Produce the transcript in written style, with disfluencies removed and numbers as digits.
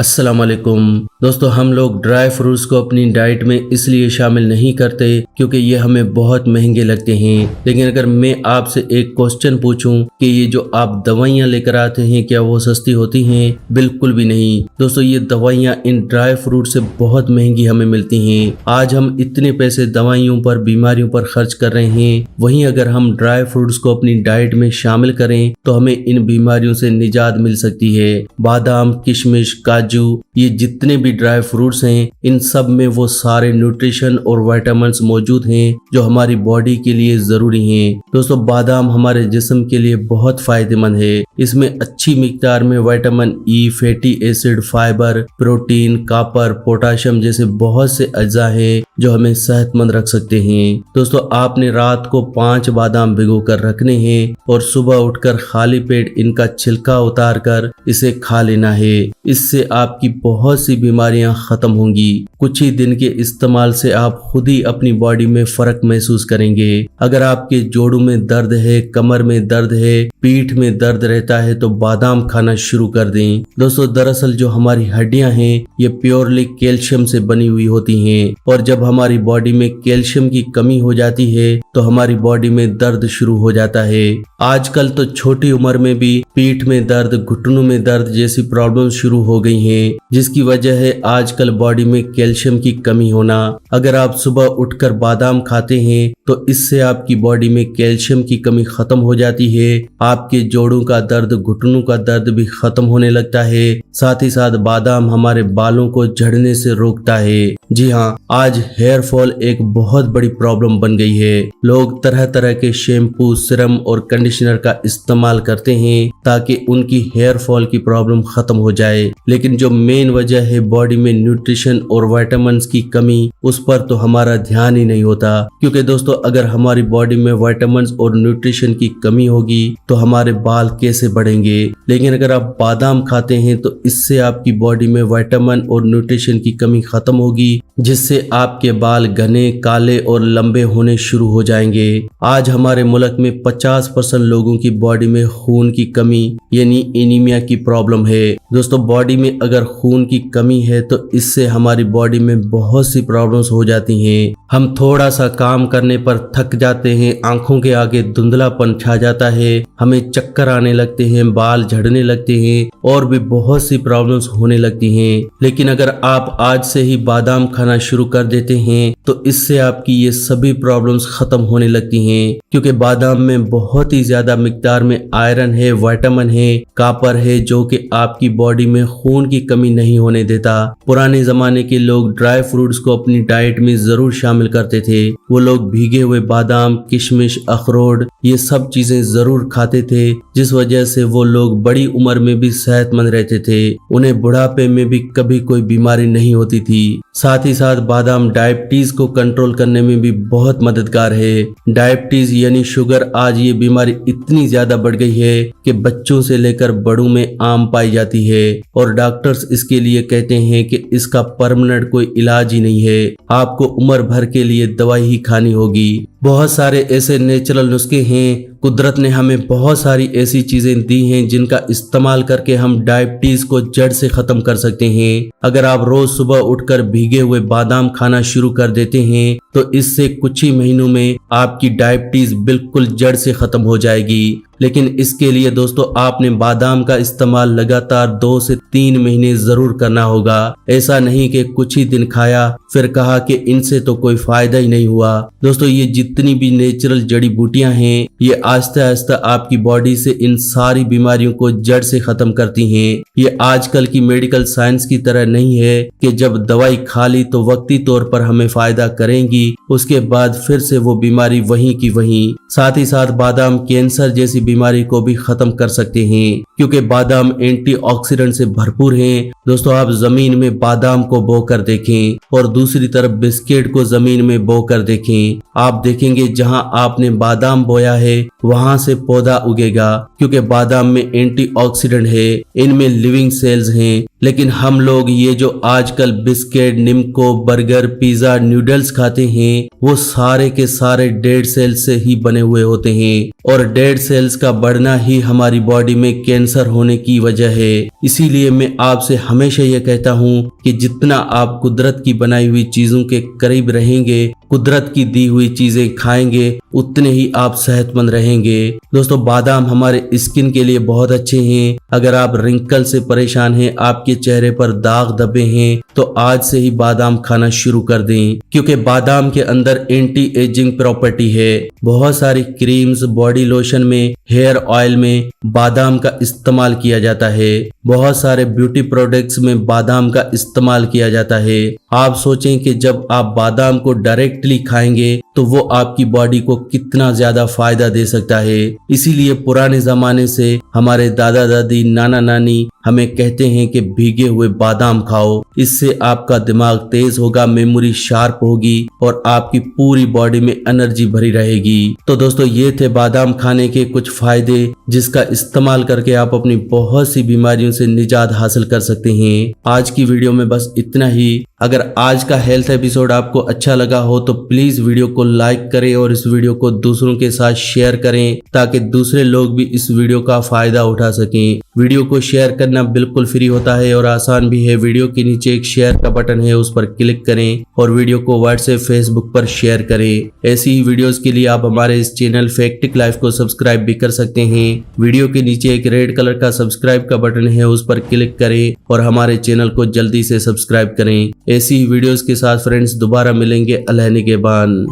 अस्सलाम वालेकुम दोस्तों, हम लोग ड्राई फ्रूट्स को अपनी डाइट में इसलिए शामिल नहीं करते क्योंकि ये हमें बहुत महंगे लगते हैं। लेकिन अगर मैं आपसे एक क्वेश्चन पूछूं कि ये जो आप दवाइयाँ लेकर आते हैं क्या वो सस्ती होती हैं? बिल्कुल भी नहीं दोस्तों, ये दवाइयाँ इन ड्राई फ्रूट से बहुत महंगी हमें मिलती हैं। आज हम इतने पैसे दवाइयों पर, बीमारियों पर खर्च कर रहे हैं, वहीं अगर हम ड्राई फ्रूट्स को अपनी डाइट में शामिल करें तो हमें इन बीमारियों से निजात मिल सकती है। बादाम, किशमिश, काजू, ये जितने भी ड्राई फ्रूट्स हैं, इन सब में वो सारे न्यूट्रिशन और विटामिन्स मौजूद हैं जो हमारी बॉडी के लिए जरूरी हैं। दोस्तों, बादाम हमारे जिस्म के लिए बहुत फायदेमंद है। इसमें अच्छी मिकदार में vitamin E, fatty acid, fibre, protein, copper, potassium जैसे बहुत से अज्जा हैं जो हमें सेहतमंद रख सकते हैं। दोस्तों, आपने रात को 5 बादाम भिगो कर रखने हैं और सुबह उठकर खाली पेट इनका छिलका उतार कर इसे खा लेना है। इससे आपकी बहुत सी बीमारियां खत्म होंगी। कुछ ही दिन के इस्तेमाल से आप खुद ही अपनी बॉडी में फर्क महसूस करेंगे। अगर आपके जोड़ों में दर्द है, कमर में दर्द है, पीठ में दर्द रहता है तो बादाम खाना शुरू कर दें। दोस्तों, दरअसल जो हमारी हड्डियां हैं ये प्योरली कैल्शियम से बनी हुई होती हैं और जब हमारी बॉडी में कैल्शियम की कमी हो जाती है तो हमारी बॉडी में दर्द शुरू हो जाता है। आजकल तो छोटी उम्र में भी पीठ में दर्द, घुटनों में दर्द जैसी प्रॉब्लम शुरू हो गई हैं, जिसकी वजह है आजकल बॉडी में कैल्शियम की कमी होना। अगर आप सुबह उठकर बादाम खाते हैं तो इससे आपकी बॉडी में कैल्शियम की कमी खत्म हो जाती है। आपके जोड़ों का दर्द, घुटनों का दर्द भी खत्म होने लगता है। साथ ही साथ बादाम हमारे बालों को झड़ने से रोकता है। जी हाँ, आज हेयर फॉल एक बहुत बड़ी प्रॉब्लम बन गई है। लोग तरह तरह के शैम्पू, सीरम और कंडीशनर का इस्तेमाल करते हैं ताकि उनकी हेयर फॉल की प्रॉब्लम खत्म हो जाए, लेकिन जो मेन वजह है बॉडी में न्यूट्रिशन और विटामिन्स की कमी, उस पर तो हमारा ध्यान ही नहीं होता। क्योंकि दोस्तों, अगर हमारी बॉडी में विटामिन्स और न्यूट्रिशन की कमी होगी तो हमारे बाल कैसे बढ़ेंगे? लेकिन अगर आप बादाम खाते हैं तो इससे आपकी बॉडी में विटामिन और न्यूट्रिशन की कमी खत्म होगी, जिससे आपके बाल घने, काले और लंबे होने शुरू हो जाएंगे। आज हमारे मुल्क में 50% लोगों की बॉडी में खून की कमी यानी एनीमिया की प्रॉब्लम है। दोस्तों, बॉडी में अगर खून की कमी है तो इससे हमारी बॉडी में बहुत सी प्रॉब्लम्स हो जाती हैं। हम थोड़ा सा काम करने पर थक जाते हैं, आंखों के आगे धुंधलापन छा जाता है, हमें चक्कर आने लगते हैं, बाल झड़ने लगते हैं और भी बहुत सी प्रॉब्लम्स होने लगती हैं। लेकिन अगर आप आज से ही बादाम खाना शुरू कर देते हैं तो इससे आपकी ये सभी प्रॉब्लम्स खत्म होने लगती हैं, क्योंकि बादाम में बहुत ही ज्यादा मिकदार में आयरन है, विटामिन है, कॉपर है, जो कि आपकी बॉडी में खून की कमी नहीं होने देता। पुराने जमाने के लोग ड्राई फ्रूट्स को अपनी डाइट में जरूर शामिल करते थे। वो लोग भीगे हुए बादाम, किशमिश, अखरोट ये सब चीजें जरूर खाते थे, जिस वजह से वो लोग बड़ी उम्र में भी सेहतमंद रहते थे। उन्हें बुढ़ापे में भी कभी कोई बीमारी नहीं होती थी। साथ ही साथ बादाम डायबिटीज को कंट्रोल करने में भी बहुत मददगार है। डायबिटीज यानी शुगर, आज ये बीमारी इतनी ज्यादा बढ़ गई है कि बच्चों से लेकर बड़ों में आम पाई जाती है और डॉक्टर्स इसके लिए कहते हैं कि इसका परमानेंट कोई इलाज ही नहीं है, आपको उम्र भर के लिए दवाई ही खानी होगी। बहुत सारे ऐसे नेचुरल नुस्खे हैं, कुदरत ने हमें बहुत सारी ऐसी चीजें दी हैं जिनका इस्तेमाल करके हम डायबिटीज को जड़ से खत्म कर सकते हैं। अगर आप रोज सुबह उठकर भीगे हुए बादाम खाना शुरू कर देते हैं तो इससे कुछ ही महीनों में आपकी डायबिटीज बिल्कुल जड़ से खत्म हो जाएगी। लेकिन इसके लिए दोस्तों आपने बादाम का इस्तेमाल लगातार 2 से 3 महीने जरूर करना होगा। ऐसा नहीं कि कुछ ही दिन खाया फिर कहा कि इनसे तो कोई फायदा ही नहीं हुआ। दोस्तों, ये जितनी भी नेचुरल जड़ी बूटियां हैं ये आहिस्ता आहिस्ता आपकी बॉडी से इन सारी बीमारियों को जड़ से खत्म करती हैं। ये आजकल की मेडिकल साइंस की तरह नहीं है कि जब दवाई खा ली तो वक्ती तौर पर हमें फायदा करेंगी, उसके बाद फिर से वो बीमारी वहीं की वहीं। साथ ही साथ बादाम कैंसर जैसी बीमारी को भी खत्म कर सकते हैं, क्योंकि बादाम एंटीऑक्सीडेंट से भरपूर हैं। दोस्तों, आप जमीन में बादाम को बो कर देखें और दूसरी तरफ बिस्किट को जमीन में बो कर देखें। आप देखेंगे जहां आपने बादाम बोया है वहां से पौधा उगेगा, क्योंकि बादाम में एंटीऑक्सीडेंट है, इनमें लिविंग सेल्स हैं। लेकिन हम लोग ये जो आजकल biscuit, nimko, burger, pizza, noodles खाते हैं वो सारे के सारे डेड सेल से ही बने हुए होते हैं और डेड सेल्स का बढ़ना ही हमारी बॉडी में कैंसर होने की वजह है। इसीलिए मैं आपसे हमेशा यह कहता हूँ कि जितना आप कुदरत की बनाई हुई चीजों के करीब रहेंगे, कुदरत की दी हुई चीजें खाएंगे, उतने ही आप सेहतमंद रहेंगे। दोस्तों, बादाम हमारे स्किन के लिए बहुत अच्छे हैं। अगर आप रिंकल से परेशान हैं, आपके चेहरे पर दाग धब्बे हैं, तो आज से ही बादाम खाना शुरू कर दें, क्योंकि बादाम के अंदर एंटी एजिंग प्रॉपर्टी है। बहुत सारी क्रीम्स, बॉडी लोशन में, हेयर ऑयल में बादाम का इस्तेमाल किया जाता है। बहुत सारे ब्यूटी प्रोडक्ट्स में बादाम का इस्तेमाल किया जाता है। आप सोचें कि जब आप बादाम को डायरेक्टली खाएंगे तो वो आपकी बॉडी को कितना ज्यादा फायदा दे सकता है। इसीलिए पुराने जमाने से हमारे दादा दादी, नाना नानी हमें कहते हैं कि भीगे हुए बादाम खाओ, इससे आपका दिमाग तेज होगा, मेमोरी शार्प होगी और आपकी पूरी बॉडी में एनर्जी भरी रहेगी। तो दोस्तों, ये थे बादाम खाने के कुछ फायदे, जिसका इस्तेमाल करके आप अपनी बहुत सी बीमारियों से निजात हासिल कर सकते हैं। आज की वीडियो में बस इतना ही। अगर आज का हेल्थ एपिसोड आपको अच्छा लगा हो तो प्लीज वीडियो को लाइक करें और इस वीडियो को दूसरों के साथ शेयर करें, ताकि दूसरे लोग भी इस वीडियो का फायदा उठा सकें। वीडियो को शेयर करना बिल्कुल फ्री होता है और आसान भी है। वीडियो के नीचे एक शेयर का बटन है, उस पर क्लिक करें और वीडियो को व्हाट्सएप, फेसबुक पर शेयर करें। ऐसी ही वीडियोस के लिए आप हमारे इस चैनल फैक्टिक लाइफ को सब्सक्राइब भी कर सकते हैं। वीडियो के नीचे एक रेड कलर का सब्सक्राइब का बटन है, उस पर क्लिक करें और हमारे चैनल को जल्दी से सब्सक्राइब करें। ऐसी ही वीडियोस के साथ फ्रेंड्स दोबारा मिलेंगे। अल्लाह निगहबान।